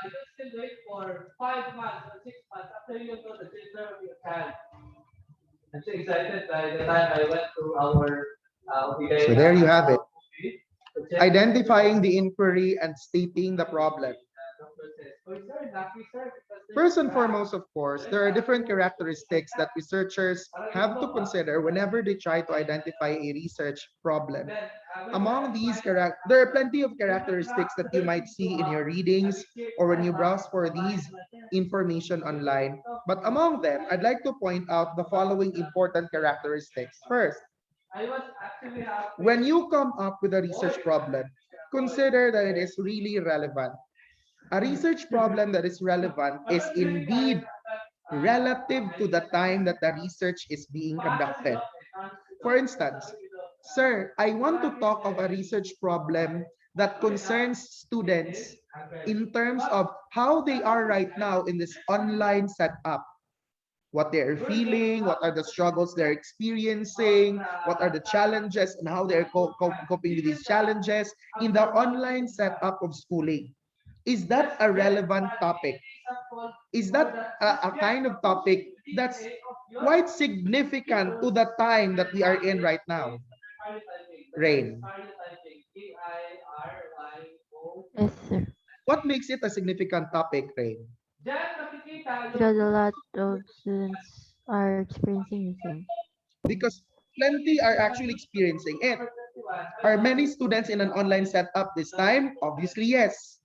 you still wait for 5 months or 6 months after you know the gender of your child. I'm so excited by the time I went to our So there you have it. movie to check Identifying the inquiry and stating the problem. doctor says, oh, sir, lucky sir, because there's First and crack. foremost, of course, there are different characteristics that researchers have to consider whenever they try to identify a research problem. Then, when you Among these there are plenty of characteristics that you might see in your readings or when you browse for these information online. But among them, I'd like to point out the following important characteristics. First, I was actually happy. when you come up with a research problem, consider that it is really relevant. A research problem that is relevant is indeed relative to the time that the research is being conducted. For instance, sir, I want to talk of a research problem that concerns students in terms of how they are right now in this online setup. What they're feeling, what are the struggles they're experiencing, what are the challenges, and how they're coping with these challenges in the online setup of schooling. Is that a relevant topic? Is that a kind of topic that's quite significant to the time that we are in right now? Rain. Yes, sir. What makes it a significant topic, Rain? Because a lot of students are experiencing the same. Because plenty are actually experiencing it. Are many students in an online setup this time? Obviously, yes.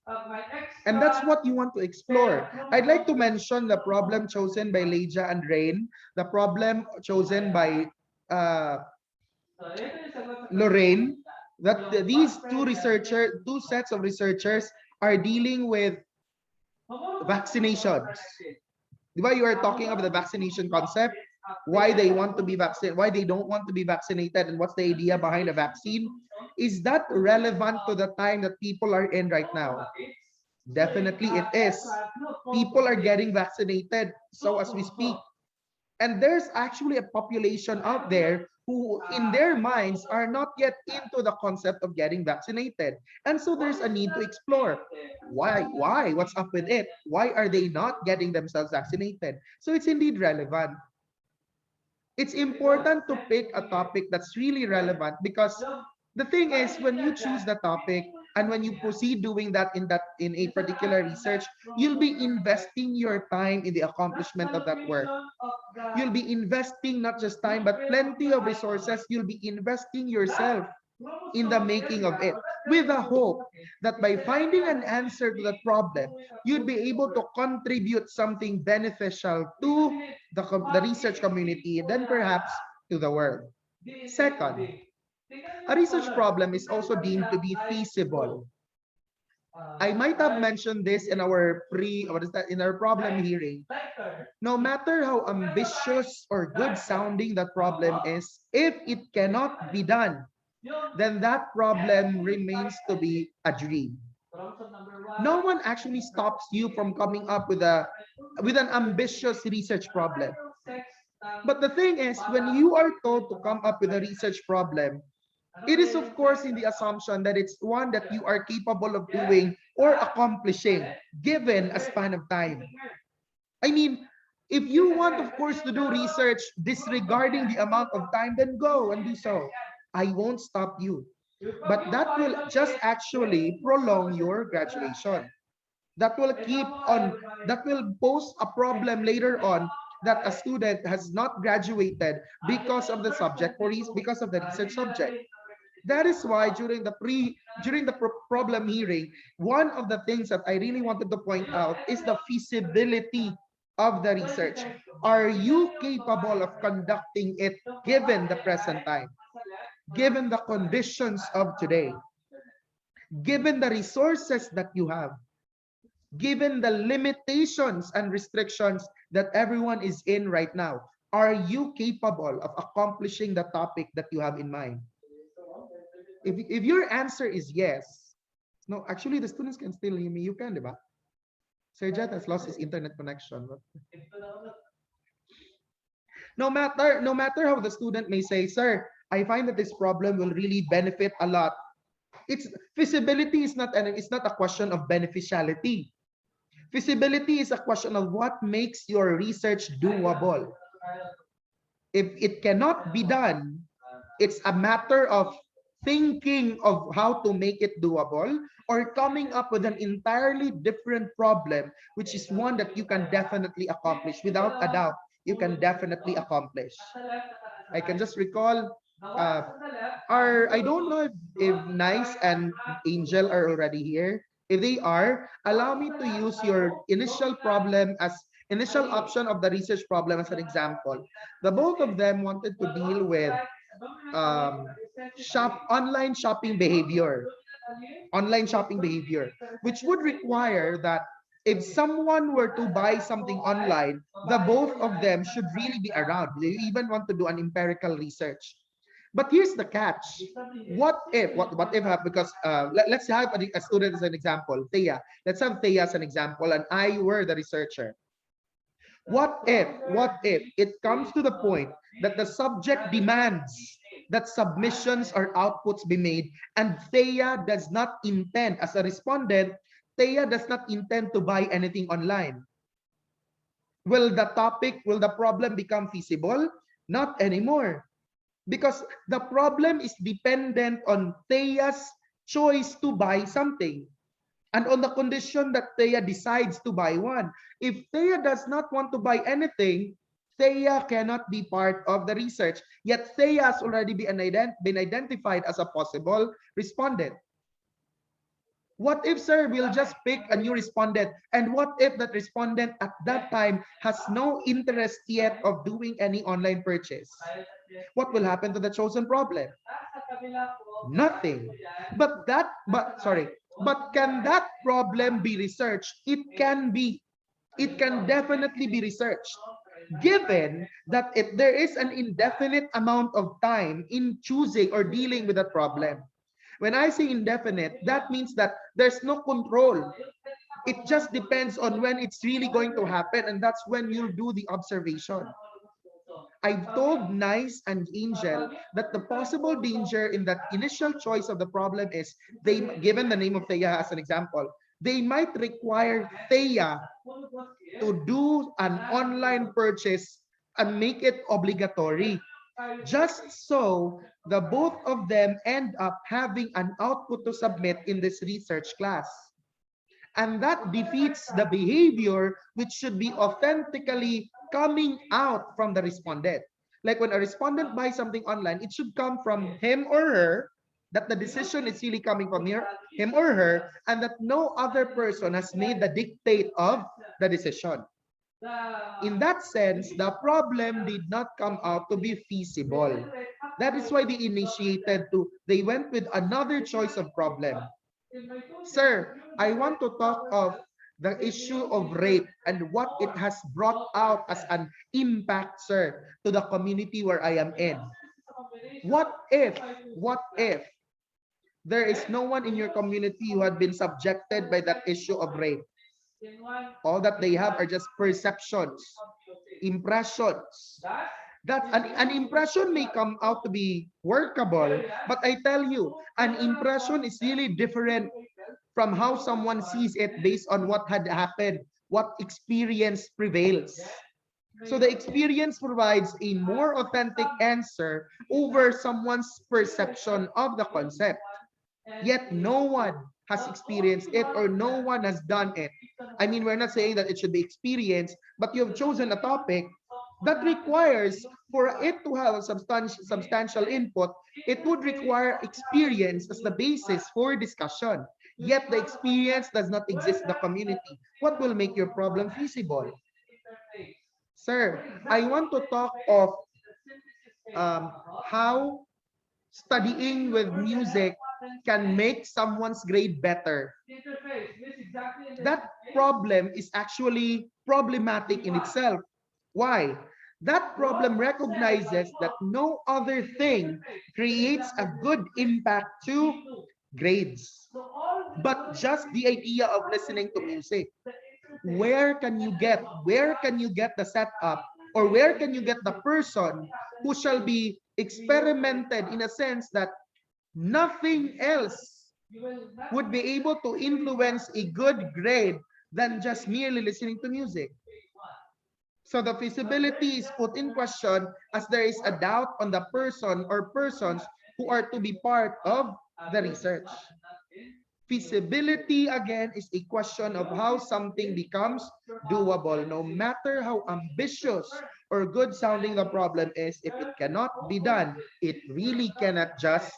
And that's what you want to explore. I'd like to mention the problem chosen by Leja and Rain, the problem chosen by Lorraine, that these two sets of researchers are dealing with vaccinations. Diba, you are talking about the vaccination concept, why they want to be vaccinated, why they don't want to be vaccinated, and what's the idea behind a vaccine. Is that relevant to the time that people are in right now? Definitely it is. People are getting vaccinated, so as we speak. And there's actually a population out there who, in their minds, are not yet into the concept of getting vaccinated. And so there's a need to explore. Why? Why? What's up with it? Why are they not getting themselves vaccinated? So it's indeed relevant. It's important to pick a topic that's really relevant because the thing is when you choose the topic and when you proceed doing that in a particular research, you'll be investing your time in the accomplishment of that work. You'll be investing not just time but plenty of resources. You'll be investing yourself in the making of it with the hope that by finding an answer to that problem, you'd be able to contribute something beneficial to the research community and then perhaps to the world. Second, a research problem is also deemed to be feasible. I might have mentioned this in our in our problem hearing. No matter how ambitious or good sounding that problem is, if it cannot be done, then that problem remains to be a dream. No one actually stops you from coming up with an ambitious research problem. But the thing is, when you are told to come up with a research problem, it is of course in the assumption that it's one that you are capable of doing or accomplishing given a span of time. I mean, if you want, of course, to do research disregarding the amount of time, then go and do so. I won't stop you. But that will just actually prolong your graduation. That will that will pose a problem later on that a student has not graduated because of the subject or because of the research subject. That is why during the problem hearing, one of the things that I really wanted to point out is the feasibility of the research. Are you capable of conducting it given the present time, given the conditions of today, given the resources that you have, given the limitations and restrictions that everyone is in right now? Are you capable of accomplishing the topic that you have in mind? If your answer is yes, no, actually the students can still hear me. You can, diba? Sir Jet has lost his internet connection. No matter how the student may say, sir, I find that this problem will really benefit a lot. It's feasibility is not a question of beneficiality. Feasibility is a question of what makes your research doable. If it cannot be done, it's a matter of thinking of how to make it doable or coming up with an entirely different problem, which is one that you can definitely accomplish. Without a doubt, you can definitely accomplish. I can just recall I don't know if Nice and Angel are already here. If they are, allow me to use your initial problem as initial option of the research problem as an example. The both of them wanted to deal with um, online shopping behavior, which would require that if someone were to buy something online, the both of them should really be around. They even want to do an empirical research. But here's the catch. What if because let's have a student as an example, Thea. Let's have Thea as an example, and I were the researcher. What if it comes to the point that the subject demands that submissions or outputs be made, and Thea does not intend, as a respondent, Thea does not intend to buy anything online? Will the problem become feasible? Not anymore. Because the problem is dependent on Thea's choice to buy something. And on the condition that Thea decides to buy one. If Thea does not want to buy anything, Thea cannot be part of the research. Yet Thea has already been identified as a possible respondent. What if, sir, we'll just pick a new respondent? And what if that respondent at that time has no interest yet of doing any online purchase? What will happen to the chosen problem? Nothing. But can that problem be researched? It can be. It can definitely be researched, given that there is an indefinite amount of time in choosing or dealing with a problem. When I say indefinite, that means that there's no control. It just depends on when it's really going to happen, and that's when you do the observation. I've told Nice and Angel that the possible danger in that initial choice of the problem is they, given the name of Thea as an example, they might require Thea to do an online purchase and make it obligatory, just so the both of them end up having an output to submit in this research class. And that defeats the behavior which should be authentically coming out from the respondent. Like when a respondent buys something online, it should come from him or her, that the decision is really coming from him or her, and that no other person has made the dictate of the decision. In that sense, the problem did not come out to be feasible. That is why they went with another choice of problem. Sir, I want to talk of the issue of rape and what it has brought out as an impact, sir, to the community where I am in. What if there is no one in your community who had been subjected by that issue of rape? All that they have are just perceptions, impressions. That an impression may come out to be workable, but I tell you, an impression is really different from how someone sees it based on what had happened, what experience prevails. So the experience provides a more authentic answer over someone's perception of the concept. Yet no one has experienced it or no one has done it. I mean, we're not saying that it should be experienced, but you have chosen a topic that requires, for it to have a substantial input, it would require experience as the basis for discussion. Yet the experience does not exist in the community. What will make your problem feasible? Sir, I want to talk of how studying with music can make someone's grade better. That problem is actually problematic in itself. Why? That problem recognizes that no other thing creates a good impact to grades, but just the idea of listening to music. Where can you get the setup, or where can you get the person who shall be experimented in a sense that nothing else would be able to influence a good grade than just merely listening to music. So the feasibility is put in question as there is a doubt on the person or persons who are to be part of the research. Feasibility, again, is a question of how something becomes doable, no matter how ambitious or good sounding the problem is. If it cannot be done, it really cannot just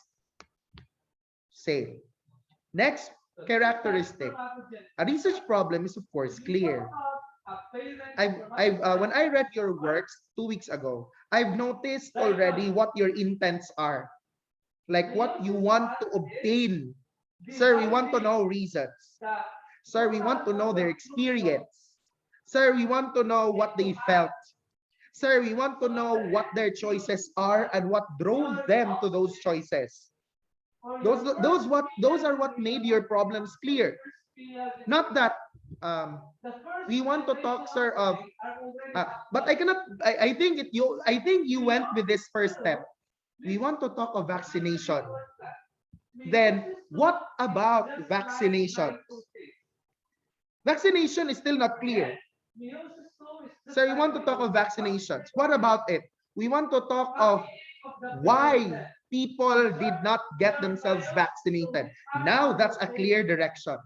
say. Next characteristic. A research problem is, of course, clear. When I read your works 2 weeks ago, I've noticed already what your intents are, like what you want to obtain. Sir, we want to know reasons. Sir, we want to know their experience. Sir, we want to know what they felt. Sir, we want to know what their choices are and what drove them to those choices. Those are what made your problems clear. Not that we want to talk, sir, of but I cannot I think you went with this first step. We want to talk of vaccination. Then what about vaccination? Vaccination is still not clear. So we want to talk of vaccinations. What about it? We want to talk of why people did not get themselves vaccinated. Now that's a clear direction.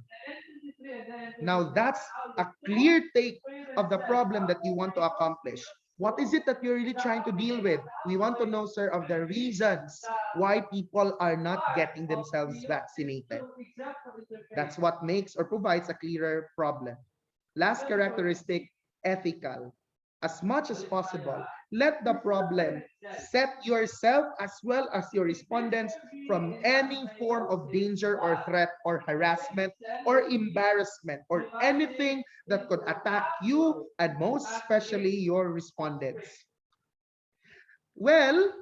Now that's a clear take of the problem that you want to accomplish. What is it that you're really trying to deal with? We want to know, sir, of the reasons why people are not getting themselves vaccinated. That's what makes or provides a clearer problem. Last characteristic, ethical. As much as possible, let the problem set yourself as well as your respondents from any form of danger or threat or harassment or embarrassment or anything that could attack you and most especially your respondents. Well,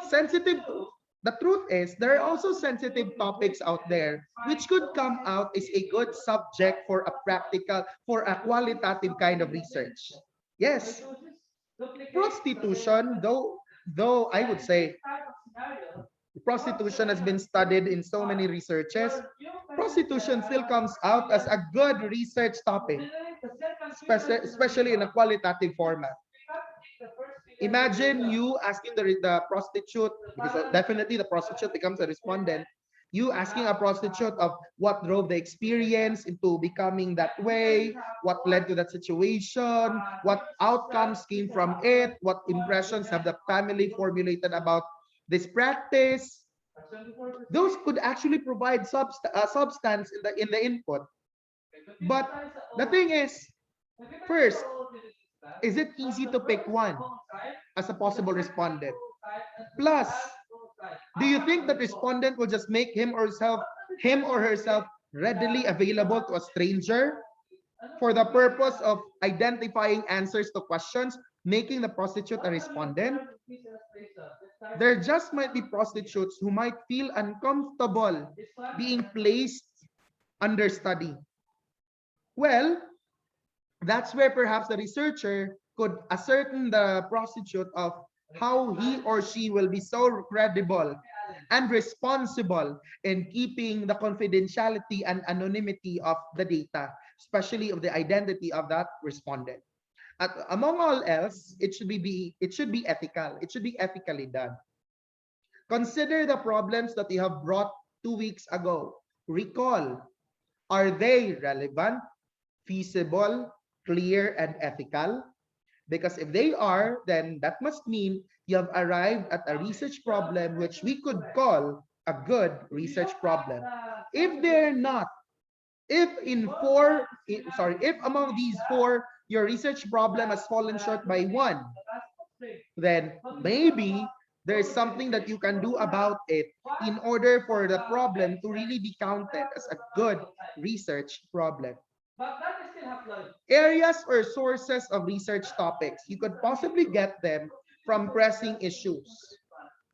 sensitive. The truth is, there are also sensitive topics out there which could come out as a good subject for a practical, for a qualitative kind of research. Yes, prostitution, though I would say prostitution has been studied in so many researches, prostitution still comes out as a good research topic, especially in a qualitative format. Imagine you asking the prostitute, because definitely the prostitute becomes a respondent, you asking a prostitute of what drove the experience into becoming that way, what led to that situation, what outcomes came from it, what impressions have the family formulated about this practice. Those could actually provide substance in the input. But the thing is, first, is it easy to pick one as a possible respondent? Plus, do you think that respondent will just make him or herself readily available to a stranger for the purpose of identifying answers to questions, making the prostitute a respondent? There just might be prostitutes who might feel uncomfortable being placed under study. Well, that's where perhaps the researcher could ascertain the prostitute of how he or she will be so credible and responsible in keeping the confidentiality and anonymity of the data, especially of the identity of that respondent. Among all else, it should be ethical. It should be ethically done. Consider the problems that you have brought 2 weeks ago. Recall, are they relevant, feasible, clear, and ethical? Because if they are, then that must mean you have arrived at a research problem which we could call a good research problem. If they're not, if among these four, your research problem has fallen short by one, then maybe there's something that you can do about it in order for the problem to really be counted as a good research problem. Areas or sources of research topics, you could possibly get them from pressing issues,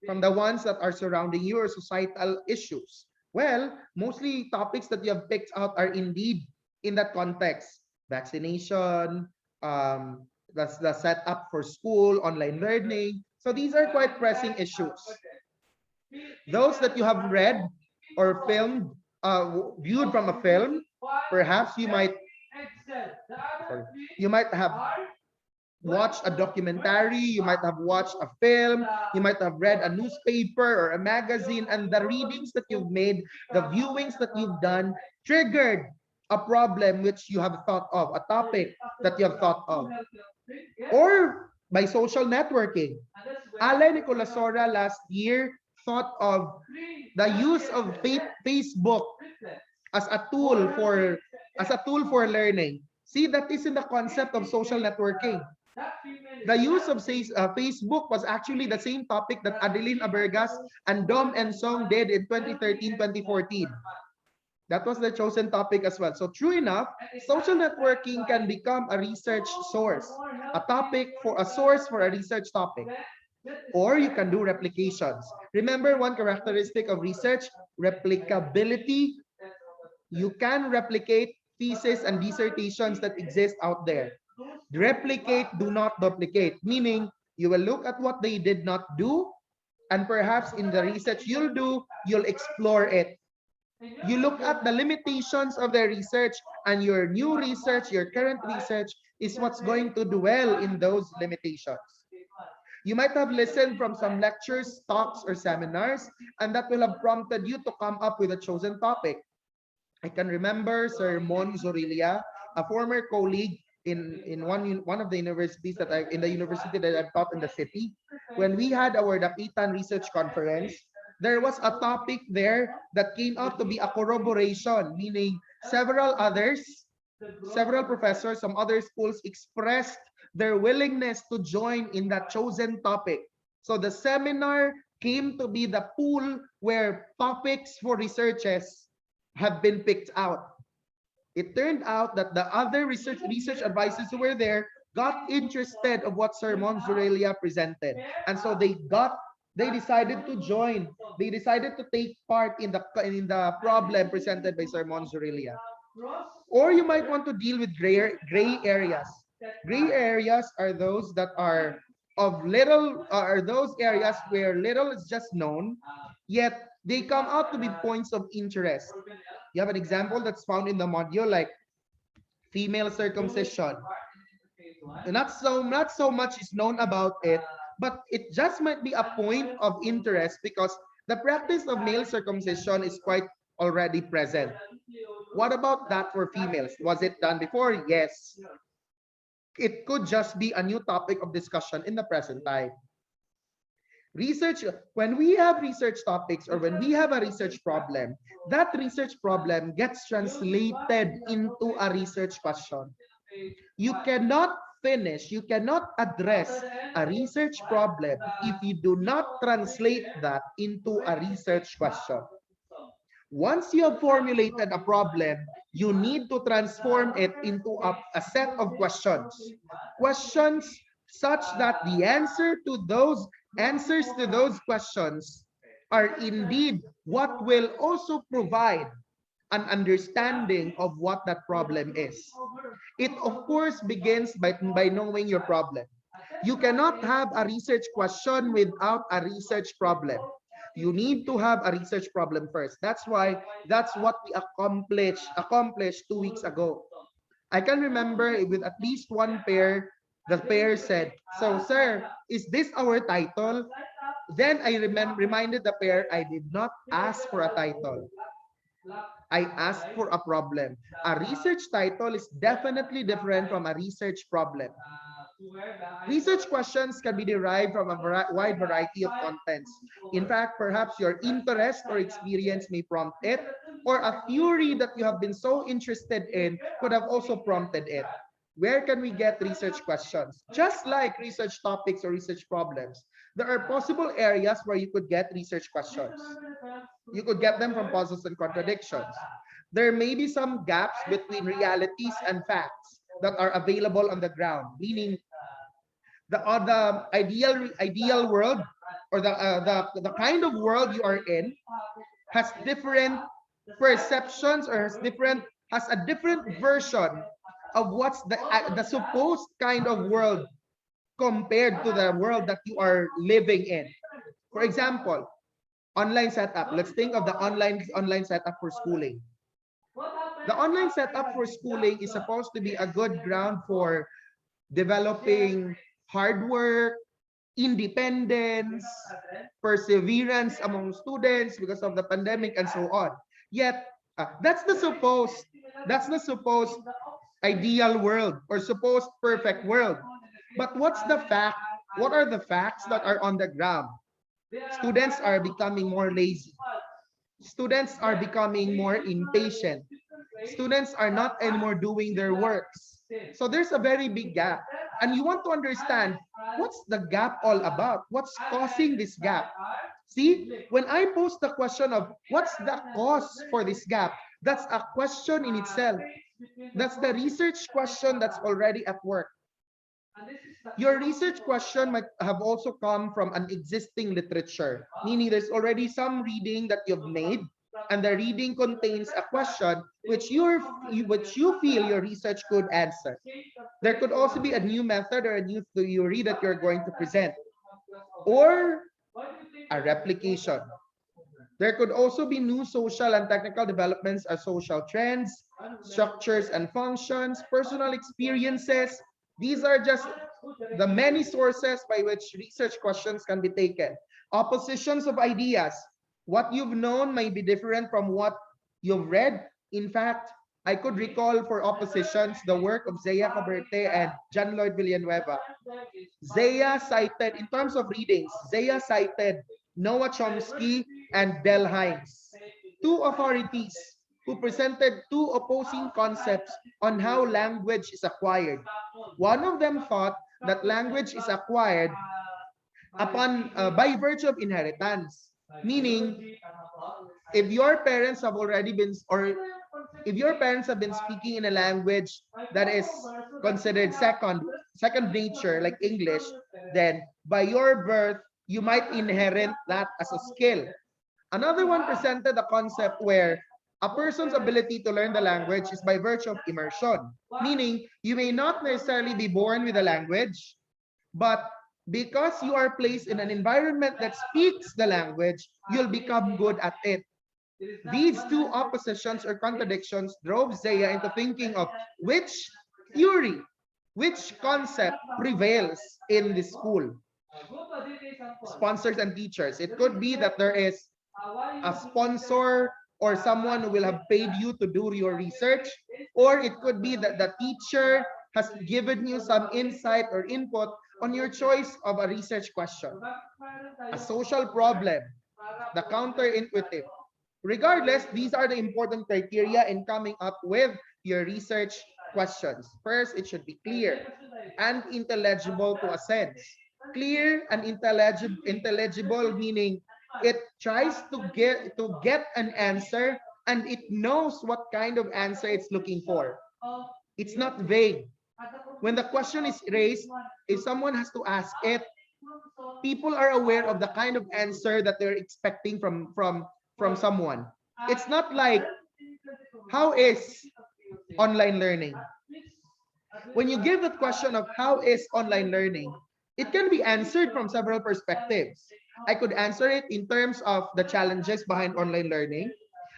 from the ones that are surrounding you or societal issues. Well, mostly topics that you have picked out are indeed in that context. Vaccination, the setup for school, online learning. So these are quite pressing issues. Those that you have read or filmed, viewed from a film, perhaps you might Sorry. You might have watched a documentary, you might have watched a film, you might have read a newspaper or a magazine, and the readings that you've made, the viewings that you've done, triggered a problem which you have thought of, a topic that you have thought of. Or by social networking. Ale Nicolasora last year thought of the use of Facebook as a tool for learning. See, that is in the concept of social networking. The use of Facebook was actually the same topic that Adeline Abergas and Dom and Song did in 2013, 2014. That was the chosen topic as well. So true enough, social networking can become a research source, a source for a research topic. Or you can do replications. Remember one characteristic of research, replicability. You can replicate theses and dissertations that exist out there. Replicate, do not duplicate, meaning you will look at what they did not do, and perhaps in the research you'll do, you'll explore it. You look at the limitations of their research, and your new research, your current research, is what's going to dwell in those limitations. You might have listened from some lectures, talks, or seminars, and that will have prompted you to come up with a chosen topic. I can remember Sir Mon Zorilla, a former colleague in one of the universities that in the university that I've taught in the city. When we had our Dapitan Research Conference, there was a topic there that came out to be a corroboration, meaning several professors from other schools expressed their willingness to join in that chosen topic. So the seminar came to be the pool where topics for researches have been picked out. It turned out that the other research advisors who were there got interested of what Sir Monzurelia presented. And so they decided to join. They decided to take part in the problem presented by Sir Monzurelia. Or you might want to deal with gray areas. Gray areas are those that are those areas where little is just known, yet they come out to be points of interest. You have an example that's found in the module, like female circumcision. Not so much is known about it, but it just might be a point of interest because the practice of male circumcision is quite already present. What about that for females? Was it done before? Yes. It could just be a new topic of discussion in the present time. Research, when we have research topics or when we have a research problem, that research problem gets translated into a research question. You cannot address a research problem if you do not translate that into a research question. Once you have formulated a problem, you need to transform it into a set of questions. Questions such that the answers to those questions are indeed what will also provide an understanding of what that problem is. It, of course, begins by knowing your problem. You cannot have a research question without a research problem. You need to have a research problem first. That's what we accomplished 2 weeks ago. I can remember with at least one pair, the pair said, "So, sir, is this our title?" Then I reminded the pair, I did not ask for a title. I asked for a problem. A research title is definitely different from a research problem. Research questions can be derived from a wide variety of contents. In fact, perhaps your interest or experience may prompt it, or a theory that you have been so interested in could have also prompted it. Where can we get research questions? Just like research topics or research problems, there are possible areas where you could get research questions. You could get them from puzzles and contradictions. There may be some gaps between realities and facts that are available on the ground, meaning the ideal world or the kind of world you are in has different perceptions or has a different version of what's the supposed kind of world compared to the world that you are living in. For example, online setup. Let's think of the online setup for schooling. The online setup for schooling is supposed to be a good ground for developing hard work, independence, perseverance among students because of the pandemic and so on. Yet, that's the supposed ideal world or supposed perfect world. But what's the fact? What are the facts that are on the ground? Students are becoming more lazy. Students are becoming more impatient. Students are not anymore doing their works. So there's a very big gap. And you want to understand what's the gap all about? What's causing this gap? See, when I pose the question of what's the cause for this gap, that's a question in itself. That's the research question that's already at work. Your research question might have also come from an existing literature, meaning there's already some reading that you've made, and the reading contains a question which you feel your research could answer. There could also be a new method or a new theory that you're going to present, or a replication. There could also be new social and technical developments as social trends, structures and functions, personal experiences. These are just the many sources by which research questions can be taken. Oppositions of ideas. What you've known may be different from what you've read. In fact, I could recall for oppositions the work of Zea Caberte and John Lloyd Villanueva. Zea cited, in terms of readings, Zea cited Noah Chomsky and Del Hines, two authorities who presented two opposing concepts on how language is acquired. One of them thought that language is acquired by virtue of inheritance, meaning if your parents have already been, or if your parents have been speaking in a language that is considered second nature, like English, then by your birth you might inherit that as a skill. Another one presented a concept where a person's ability to learn the language is by virtue of immersion, meaning you may not necessarily be born with a language, but because you are placed in an environment that speaks the language, you'll become good at it. These two oppositions or contradictions drove Zea into thinking of which theory, which concept prevails in the school. Sponsors and teachers. It could be that there is a sponsor or someone who will have paid you to do your research, or it could be that the teacher has given you some insight or input on your choice of a research question. A social problem, the counterintuitive. Regardless, these are the important criteria in coming up with your research questions. First, it should be clear and intelligible to a sense. Clear and intelligible meaning it tries to get an answer and it knows what kind of answer it's looking for. It's not vague. When the question is raised, if someone has to ask it, people are aware of the kind of answer that they're expecting from someone. It's not like, how is online learning? When you give the question of how is online learning, it can be answered from several perspectives. I could answer it in terms of the challenges behind online learning.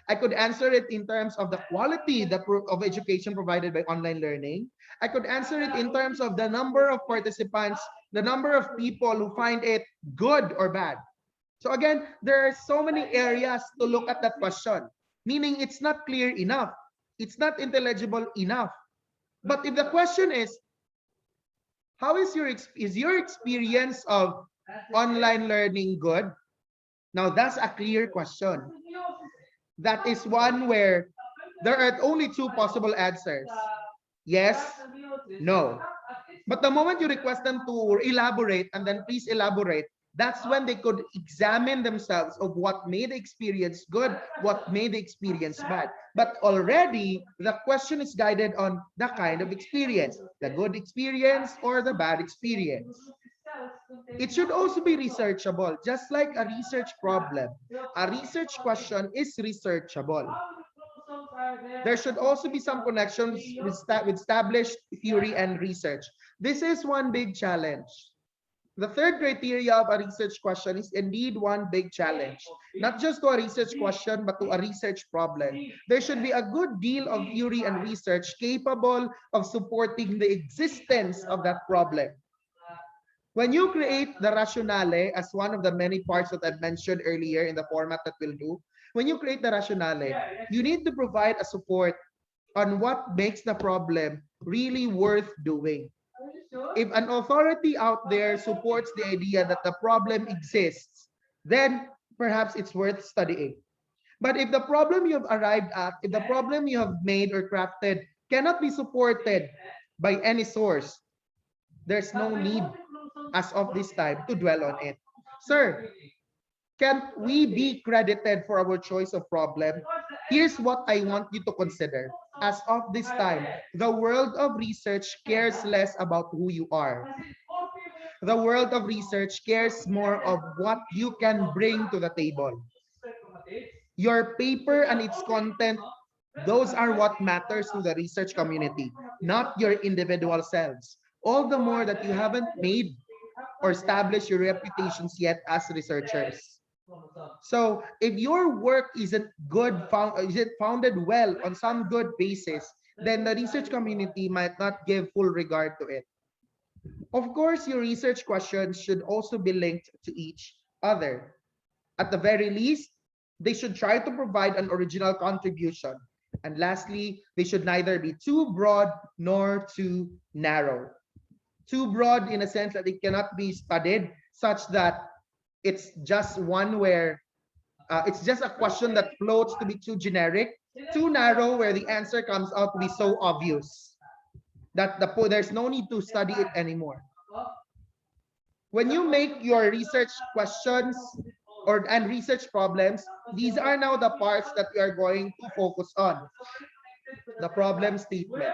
I could answer it in terms of the quality of education provided by online learning. I could answer it in terms of the number of participants, the number of people who find it good or bad. So again, there are so many areas to look at that question, meaning it's not clear enough. It's not intelligible enough. But if the question is, how is your experience of online learning good? Now that's a clear question. That is one where there are only two possible answers. Yes, no. But the moment you request them to elaborate and then please elaborate, that's when they could examine themselves of what made the experience good, what made the experience bad. But already the question is guided on the kind of experience, the good experience or the bad experience. It should also be researchable, just like a research problem. A research question is researchable. There should also be some connections with established theory and research. This is one big challenge. The third criteria of a research question is indeed one big challenge. not just to a research question, but to a research problem. There should be a good deal of theory and research capable of supporting the existence of that problem. When you create the rationale as one of the many parts that I mentioned earlier in the format that we'll do, when you create the rationale, you need to provide a support on what makes the problem really worth doing. If an authority out there supports the idea that the problem exists, then perhaps it's worth studying. But if the problem you have arrived at, if the problem you have made or crafted cannot be supported by any source, there's no need as of this time to dwell on it. Sir, can we be credited for our choice of problem? Here's what I want you to consider. As of this time, the world of research cares less about who you are. The world of research cares more of what you can bring to the table. Your paper and its content, those are what matters to the research community, not your individual selves. All the more that you haven't made or established your reputations yet as researchers. So if your work isn't founded well on some good basis, then the research community might not give full regard to it. Of course, your research questions should also be linked to each other. At the very least, they should try to provide an original contribution. And lastly, they should neither be too broad nor too narrow. Too broad in a sense that it cannot be studied such that it's just one where it's just a question that floats to be too generic, too narrow where the answer comes out to be so obvious that there's no need to study it anymore. When you make your research questions and research problems, these are now the parts that we are going to focus on. The problem statement.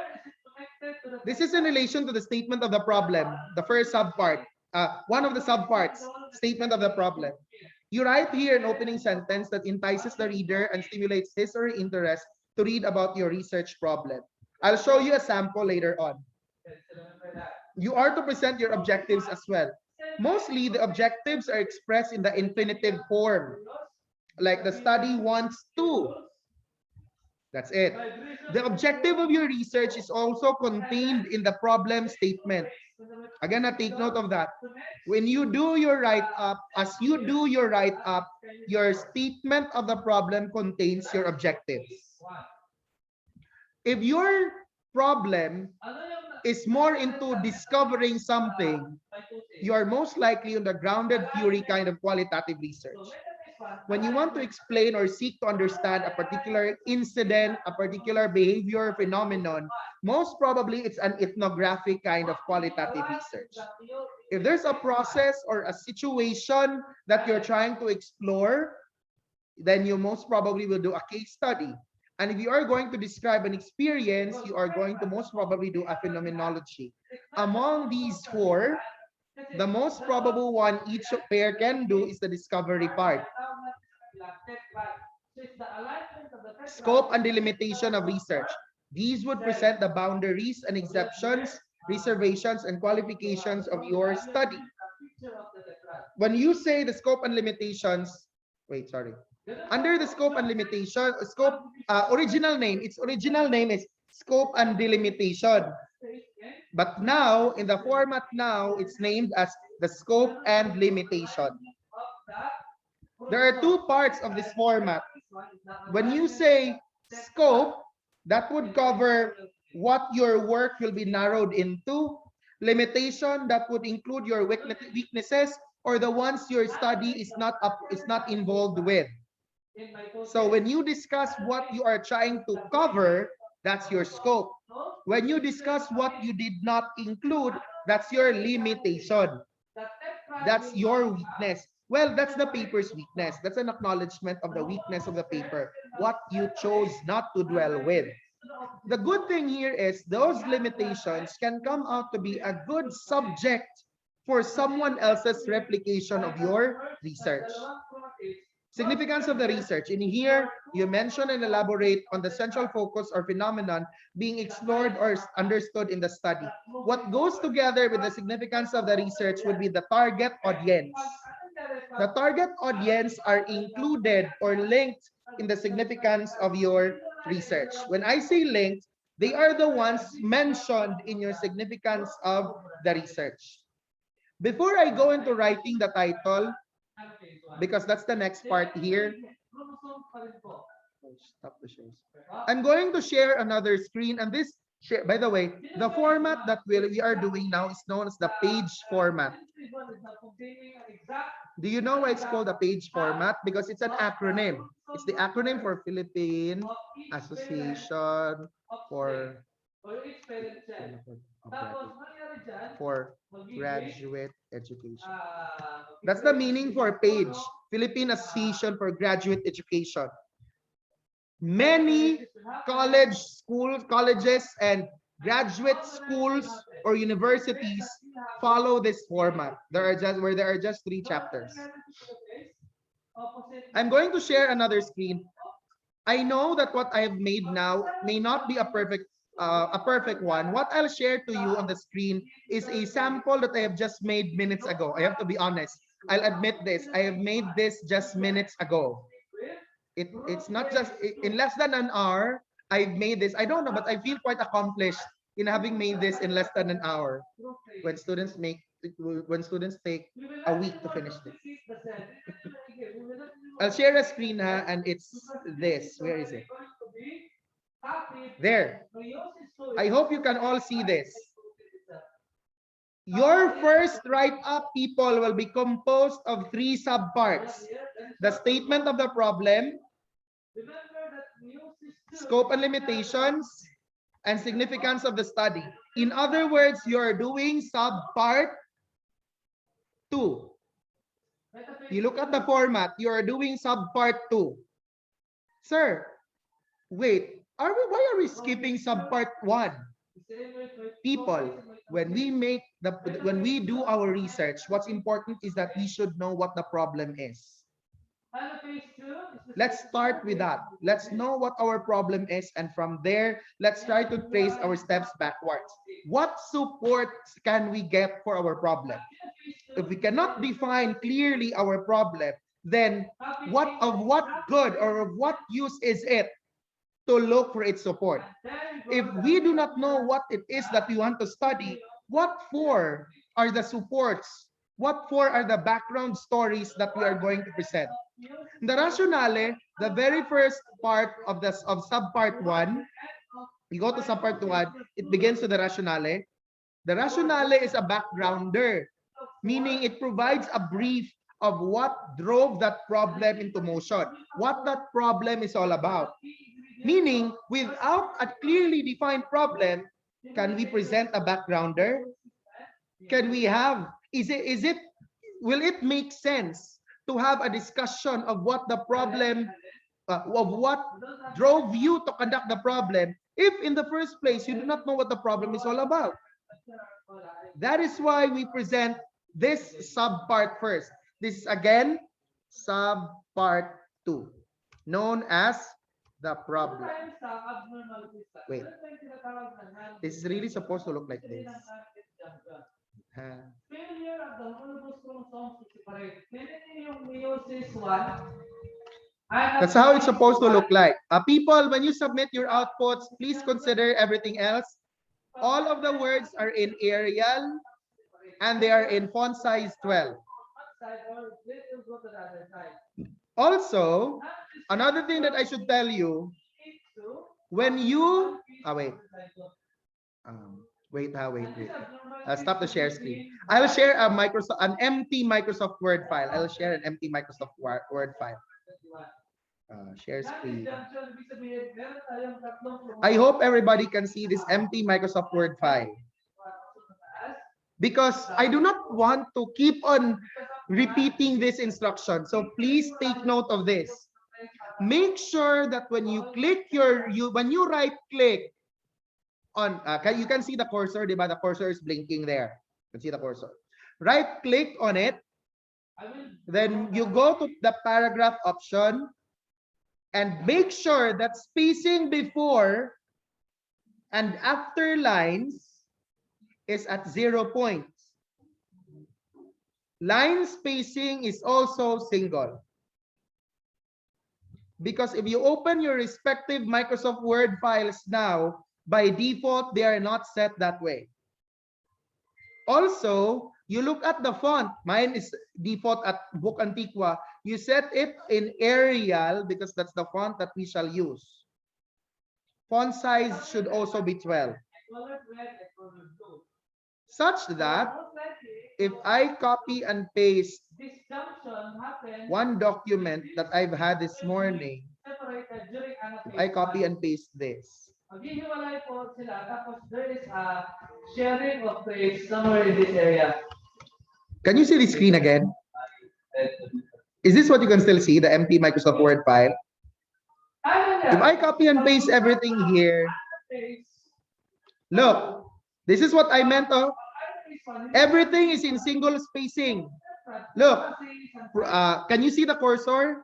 This is in relation to the statement of the problem, the first subpart, one of the subparts, statement of the problem. You write here an opening sentence that entices the reader and stimulates his or her interest to read about your research problem. I'll show you a sample later on. You are to present your objectives as well. Mostly, the objectives are expressed in the infinitive form, like the study wants to. That's it. The objective of your research is also contained in the problem statement. Again, take note of that. When you do your write-up, as you do your write-up, your statement of the problem contains your objectives. If your problem is more into discovering something, you are most likely on the grounded theory kind of qualitative research. When you want to explain or seek to understand a particular incident, a particular behavior, phenomenon, most probably it's an ethnographic kind of qualitative research. If there's a process or a situation that you're trying to explore, then you most probably will do a case study. And if you are going to describe an experience, you are going to most probably do a phenomenology. Among these four, the most probable one each pair can do is the discovery part. Scope and delimitation of research. These would present the boundaries and exceptions, reservations, and qualifications of your study. When you say the scope and limitations, under the scope and limitation, original name is scope and delimitation. But now, in the format now, it's named as the scope and limitation. There are two parts of this format. When you say scope, that would cover what your work will be narrowed into. Limitation, that would include your weaknesses or the ones your study is not involved with. So when you discuss what you are trying to cover, that's your scope. When you discuss what you did not include, that's your limitation. That's your weakness. Well, that's the paper's weakness. That's an acknowledgement of the weakness of the paper, what you chose not to dwell with. The good thing here is those limitations can come out to be a good subject for someone else's replication of your research. Significance of the research. In here, you mention and elaborate on the central focus or phenomenon being explored or understood in the study. What goes together with the significance of the research would be the target audience. The target audience are included or linked in the significance of your research. When I say linked, they are the ones mentioned in your significance of the research. Before I go into writing the title, because that's the next part here. Stop the shares. I'm going to share another screen, and this, by the way, the format that we are doing now is known as the page format. Do you know why it's called a page format? Because it's an acronym. It's the acronym for Philippine Association for Graduate Education. That's the meaning for page. Philippine Association for Graduate Education. Many colleges and graduate schools or universities follow this format. There are just 3 chapters. I'm going to share another screen. I know that what I have made now may not be a perfect one. What I'll share to you on the screen is a sample that I have just made minutes ago. I have to be honest. I'll admit this. I have made this just minutes ago. It's not just in less than an hour. I've made this. I don't know, but I feel quite accomplished in having made this in less than an hour. When students take a week to finish this. I'll share a screen and it's this. Where is it? There. I hope you can all see this. Your first write-up, people, will be composed of 3 subparts. The statement of the problem, scope and limitations, and significance of the study. In other words, you're doing subpart 2. You look at the format, you're doing subpart 2. Sir, wait, why are we skipping subpart 1? People, when we do our research, what's important is that we should know what the problem is. Let's start with that. Let's know what our problem is, and from there, let's try to trace our steps backwards. What supports can we get for our problem? If we cannot define clearly our problem, then what good or of what use is it to look for its support? If we do not know what it is that we want to study, what for are the supports? What for are the background stories that we are going to present? The rationale, the very first part of subpart 1, you go to subpart 1, it begins with the rationale. The rationale is a backgrounder, meaning it provides a brief of what drove that problem into motion, what that problem is all about. Meaning, without a clearly defined problem, can we present a backgrounder? Can we have, will it make sense to have a discussion of what the problem, of what drove you to conduct the problem, if in the first place you do not know what the problem is all about? That is why we present this subpart first. This is again subpart 2, known as the problem. Wait, this is really supposed to look like this. Failure of the homologous chromosomes to separate. Meiosis 1. That's how it's supposed to look like. People, when you submit your outputs, please consider everything else. All of the words are in Arial and they are in font size 12. Also, another thing that I should tell you, when you wait. Wait. I'll stop the share screen. I'll share an empty Microsoft Word file. I'll share an empty Microsoft Word file. Share screen. I hope everybody can see this empty Microsoft Word file, because I do not want to keep on repeating this instruction. So please take note of this. Make sure that when you click when you right click on, you can see the cursor, diba? The cursor is blinking there. You can see the cursor. Right click on it. Then you go to the paragraph option and make sure that spacing before and after lines is at 0 points. Line spacing is also single. Because if you open your respective Microsoft Word files now, by default, they are not set that way. Also, you look at the font. Mine is default at Book Antiqua. You set it in Arial because that's the font that we shall use. Font size should also be 12. Such that if I copy and paste one document that I've had this morning, if I copy and paste this, there is a sharing of page somewhere in this area. can you see the screen again? Is this what you can still see, the empty Microsoft Word file? If I copy and paste everything here, look, this is what I meant. Oh, everything is in single spacing. Look, can you see the cursor?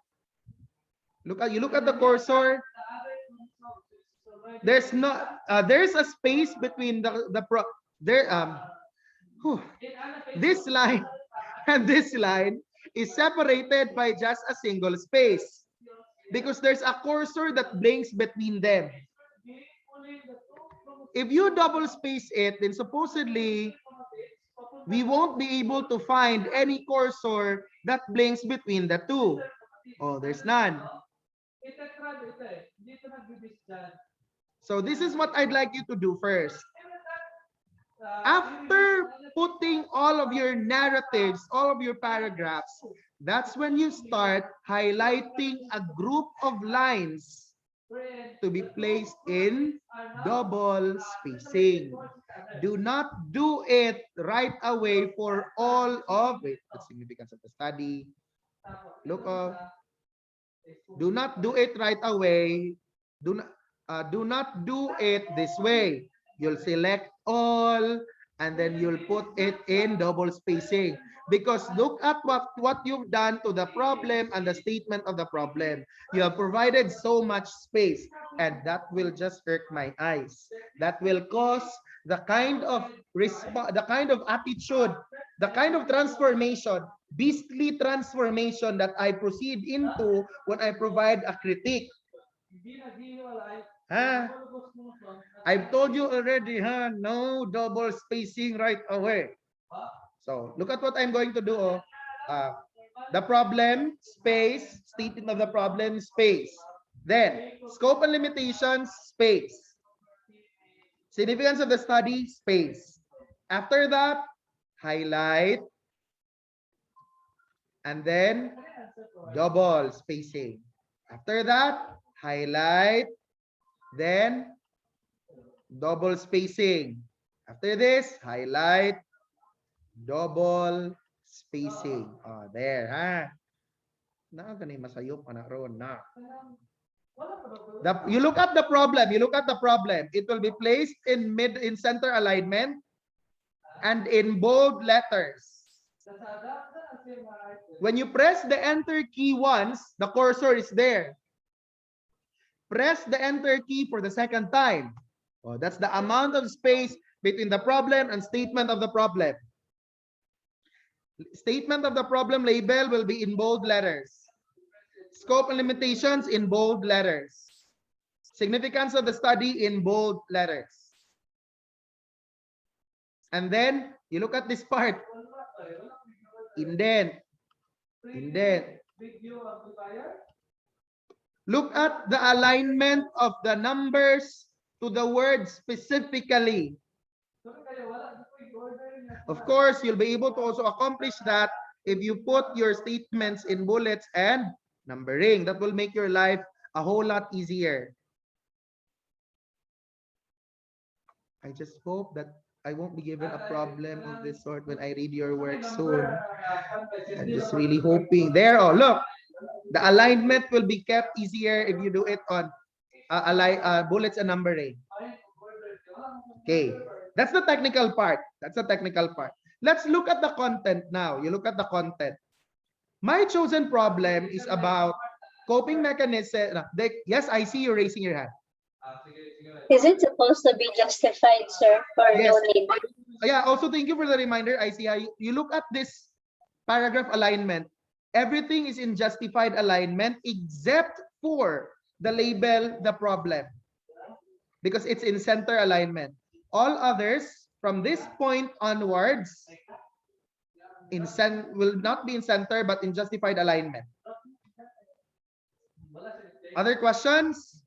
You look at the cursor. There's not there's a space between this line and this line is separated by just a single space because there's a cursor that blinks between them. If you double space it, then supposedly we won't be able to find any cursor that blinks between the two. Oh, there's none. So this is what I'd like you to do first. After putting all of your narratives, all of your paragraphs, that's when you start highlighting a group of lines to be placed in double spacing. Do not do it right away for all of it. The significance of the study. Look, do not do it right away. Do not do it this way. You'll select all and then you'll put it in double spacing. Because look at what you've done to the problem and the statement of the problem. You have provided so much space and that will just hurt my eyes. That will cause the kind of attitude, the kind of transformation, beastly transformation that I proceed into when I provide a critique. I've told you already, no double spacing right away. So look at what I'm going to do. The problem, space, statement of the problem, space. Then scope and limitations, space. Significance of the study, space. After that, highlight. And then double spacing. After that, highlight. Then double spacing. After this, highlight, double spacing. Oh, there, you look at the problem. You look at the problem. It will be placed in center alignment and in bold letters. When you press the enter key once, the cursor is there. Press the enter key for the second time. Oh, that's the amount of space between the problem and statement of the problem. Statement of the problem label will be in bold letters. Scope and limitations in bold letters. Significance of the study in bold letters. And then you look at this part. Indent. Indent. Look at the alignment of the numbers to the word specifically. Of course, you'll be able to also accomplish that if you put your statements in bullets and numbering. That will make your life a whole lot easier. I just hope that I won't be given a problem of this sort when I read your work soon. I'm just really hoping. There, oh, look. The alignment will be kept easier if you do it on bullets and numbering. Okay, that's the technical part. That's the technical part. Let's look at the content now. You look at the content. My chosen problem is about coping mechanism. Yes, I see you raising your hand. Is it supposed to be justified, sir, or yes. no need? Yeah, also thank you for the reminder. I see how you look at this paragraph alignment. Everything is in justified alignment except for the label, the problem, because it's in center alignment. All others from this point onwards will not be in center but in justified alignment. Other questions?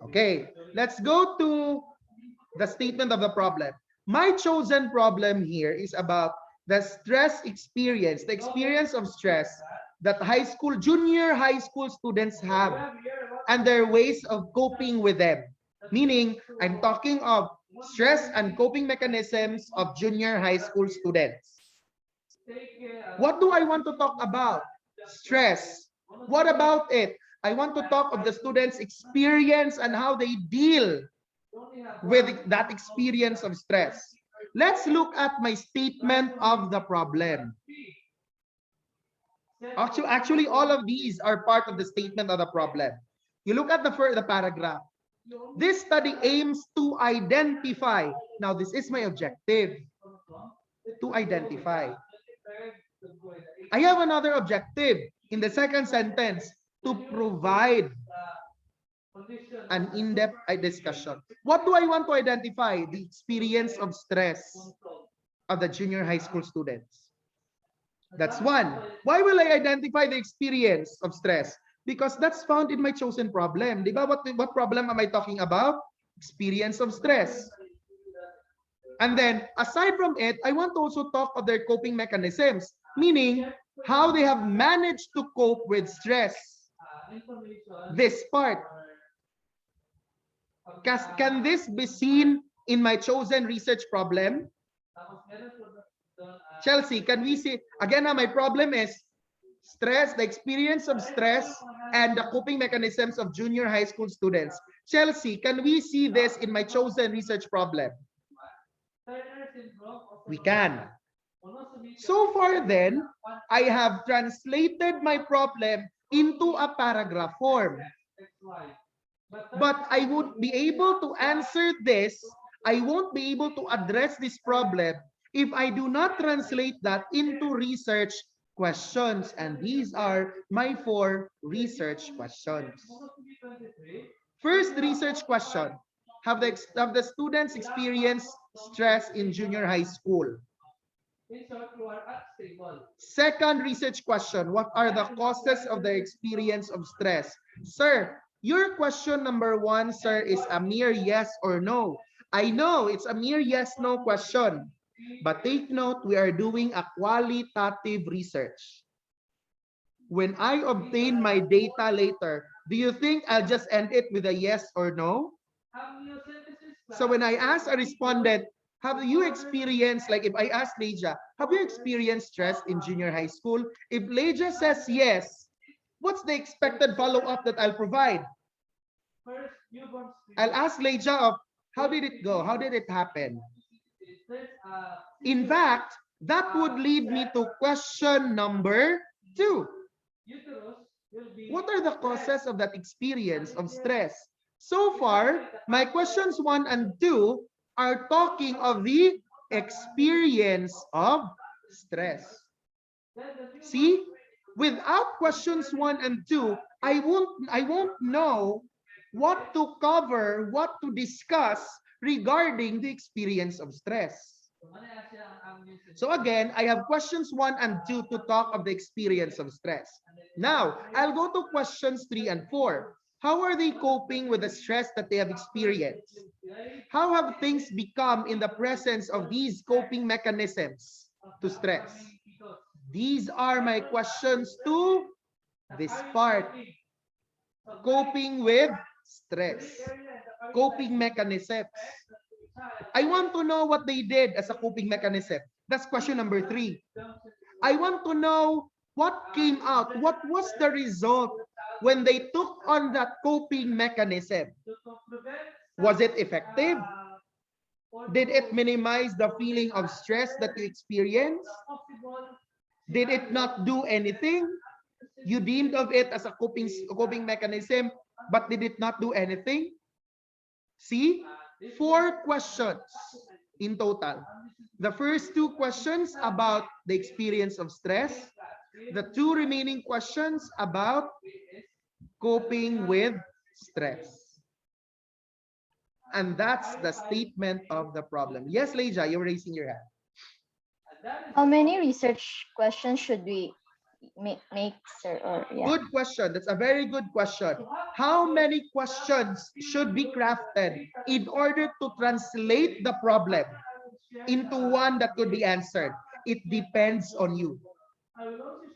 Okay, let's go to the statement of the problem. My chosen problem here is about the stress experience, the experience of stress that junior high school students have and their ways of coping with them. Meaning, I'm talking of stress and coping mechanisms of junior high school students. What do I want to talk about? Stress. What about it? I want to talk of the students' experience and how they deal with that experience of stress. Let's look at my statement of the problem. Actually, all of these are part of the statement of the problem. You look at the paragraph. This study aims to identify. Now, this is my objective. To identify. I have another objective in the second sentence, to provide an in-depth discussion. What do I want to identify? The experience of stress of the junior high school students. That's one. Why will I identify the experience of stress? Because that's found in my chosen problem. Diba? What problem am I talking about? Experience of stress. And then, aside from it, I want to also talk of their coping mechanisms, meaning how they have managed to cope with stress. This part. Can this be seen in my chosen research problem? Chelsea, can we see? Again, my problem is stress, the experience of stress, and the coping mechanisms of junior high school students. Chelsea, can we see this in my chosen research problem? We can. So far then, I have translated my problem into a paragraph form. But I would be able to answer this, I won't be able to address this problem if I do not translate that into research questions. And these are my 4 research questions. First research question. Have the students experienced stress in junior high school? Second research question. What are the causes of the experience of stress? Sir, your question number 1, sir, is a mere yes or no. I know it's a mere yes-no question. But take note, we are doing a qualitative research. When I obtain my data later, do you think I'll just end it with a yes or no? So when I ask a respondent, have you experienced, like if I ask Leja, have you experienced stress in junior high school? If Leja says yes, what's the expected follow-up that I'll provide? I'll ask Leja of, how did it go? How did it happen? In fact, that would lead me to question number 2. What are the causes of that experience of stress? So far, my questions 1 and 2 are talking of the experience of stress. See, without questions 1 and 2, I won't know what to cover, what to discuss regarding the experience of stress. So again, I have questions 1 and 2 to talk of the experience of stress. Now, I'll go to questions 3 and 4. How are they coping with the stress that they have experienced? How have things become in the presence of these coping mechanisms to stress? These are my questions to this part. Coping with stress. Coping mechanisms. I want to know what they did as a coping mechanism. That's question number 3. I want to know what came out. What was the result when they took on that coping mechanism? Was it effective? Did it minimize the feeling of stress that you experienced? Did it not do anything? You deemed of it as a coping mechanism, but did it not do anything? See? 4 questions in total. The first two questions about the experience of stress. The two remaining questions about coping with stress. And that's the statement of the problem. Yes, Leija, you're raising your hand. How many research questions should we make, sir? Or yeah. Good question. That's a very good question. How many questions should be crafted in order to translate the problem into one that could be answered? It depends on you.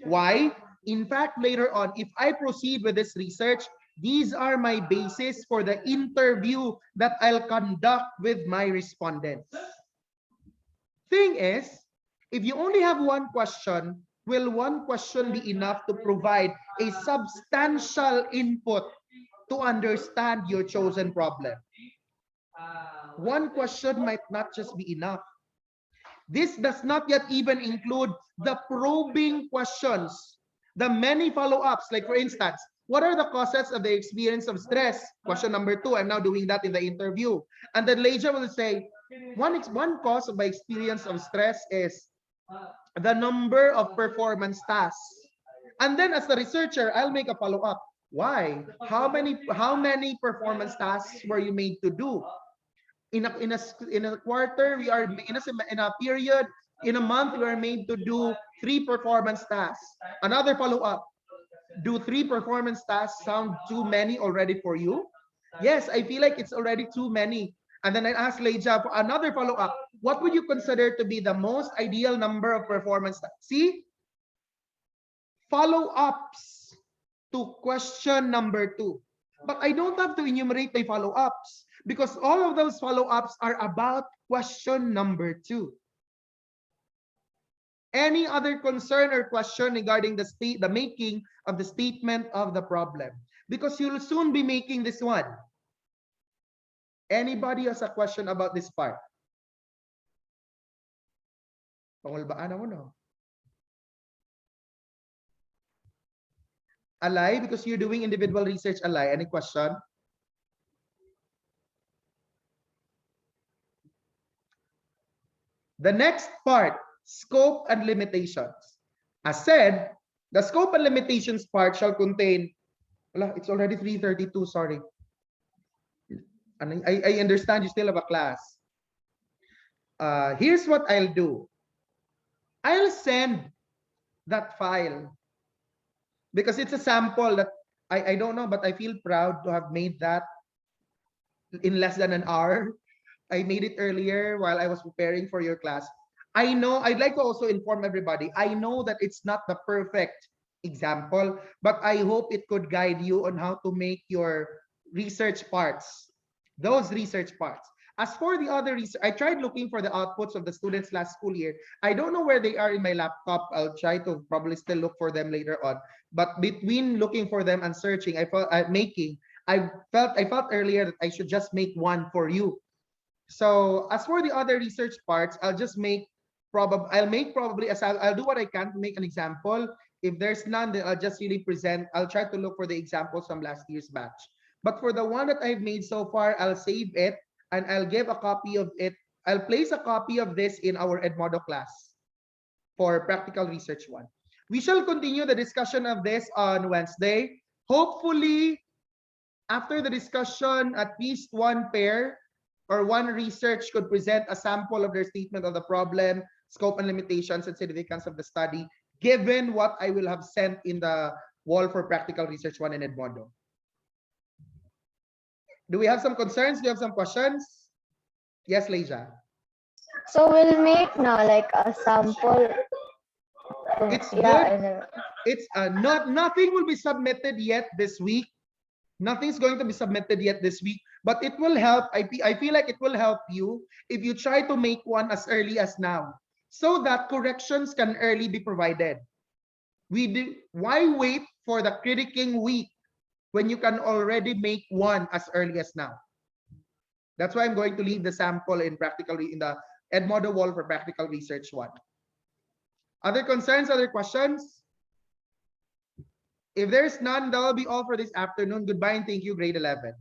Why? In fact, later on, if I proceed with this research, these are my basis for the interview that I'll conduct with my respondents. Thing is, if you only have one question, will one question be enough to provide a substantial input to understand your chosen problem? One question might not just be enough. This does not yet even include the probing questions, the many follow-ups. Like, for instance, what are the causes of the experience of stress? Question number 2, I'm now doing that in the interview. And then Leija will say, one cause of my experience of stress is the number of performance tasks. And then as the researcher, I'll make a follow-up. Why? How many performance tasks were you made to do? In a quarter, we are in a period, in a month, we are made to do 3 performance tasks. Another follow-up. Do 3 performance tasks sound too many already for you? Yes, I feel like it's already too many. And then I asked Leija for another follow-up. What would you consider to be the most ideal number of performance tasks? See? Follow-ups to question number 2. But I don't have to enumerate my follow-ups because all of those follow-ups are about question number 2. Any other concern or question regarding the making of the statement of the problem? Because you'll soon be making this one. Anybody has a question about this part? Pangulbaan ako, no? Alay, because you're doing individual research, Alay, any question? The next part, scope and limitations. As said, the scope and limitations part shall contain, it's already 3:32, sorry. I understand you still have a class. Here's what I'll do. I'll send that file because it's a sample that I don't know, but I feel proud to have made that in less than an hour. I made it earlier while I was preparing for your class. I know, I'd like to also inform everybody, I know that it's not the perfect example, but I hope it could guide you on how to make your research parts, those research parts. As for the other research, I tried looking for the outputs of the students last school year. I don't know where they are in my laptop. I'll try to probably still look for them later on. But between looking for them and searching, I felt earlier that I should just make one for you. So as for the other research parts, I'll do what I can to make an example. If there's none, then I'll just really present. I'll try to look for the examples from last year's batch. But for the one that I've made so far, I'll save it and I'll give a copy of it. I'll place a copy of this in our Edmodo class for practical research 1. We shall continue the discussion of this on Wednesday. Hopefully, after the discussion, at least one pair or one research could present a sample of their statement of the problem, scope and limitations, and significance of the study, given what I will have sent in the wall for practical research 1 in Edmodo. Do we have some concerns? Do you have some questions? Yes, Leija. So we'll make now like a sample. It's good. It's nothing will be submitted yet this week. Nothing's going to be submitted yet this week, but it will help. I feel like it will help you if you try to make one as early as now, so that corrections can early be provided. Why wait for the critiquing week when you can already make one as early as now? That's why I'm going to leave the sample in the Edmodo wall for practical research 1. Other concerns, other questions? If there's none, that will be all for this afternoon. Goodbye and thank you, grade 11.